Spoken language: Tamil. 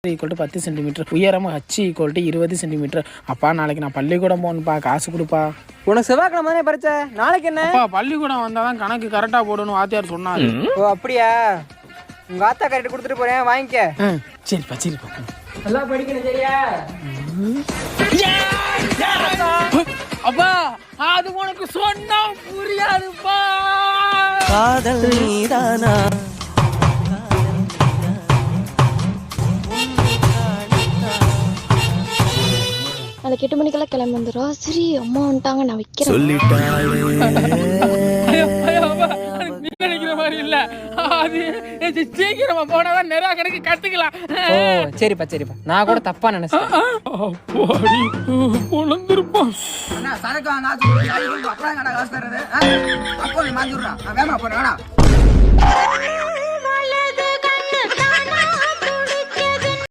ஈக்குவல் டு 10 சென்டிமீட்டர், உயரம் h ஈக்குவல் டு 20 சென்டிமீட்டர். அப்பா நாளைக்கு நான் பள்ளிக்கூடம் போகணுப்பா, காசு கொடுப்பா. உனக்கு செவ்வாய்க்கிழமை தானே பறிச்ச, நாளைக்கு என்ன? அப்பா பள்ளிக்கூடம் வந்தாதான் கணக்கு கரெக்டா போடணும் வாத்தியார் சொன்னாரு. ஓ அப்படியா? உங்க ஆத்தா கரெக்ட் கொடுத்துட்டு போறேன், வாங்கிக்க. சரிப்பா சரிப்பா. நல்லா படிக்கணும் சரியா? அப்பா அது உனக்கு சொன்னா புரியாதுப்பா. காதல் நீதானா? நாளைக்கு 8 மணிக்கெல்லாம் கிளம்பி வந்துடும். சரி அம்மா வந்துட்டாங்க, நான் வைக்கிறேன். நினைக்கிற மாதிரி இல்ல, அது சீக்கிரமா போனாதான் நிறைய கணக்கு கத்துக்கலாம். ஓ சரிப்பா சரிப்பா, நான் கூட தப்பா நினைச்சேன். உழந்திருப்பான். சரக்கு வாங்க அப்புறம் காசு தர்றது அப்போ மாஞ்சுடுறான். வேமா போறேன்.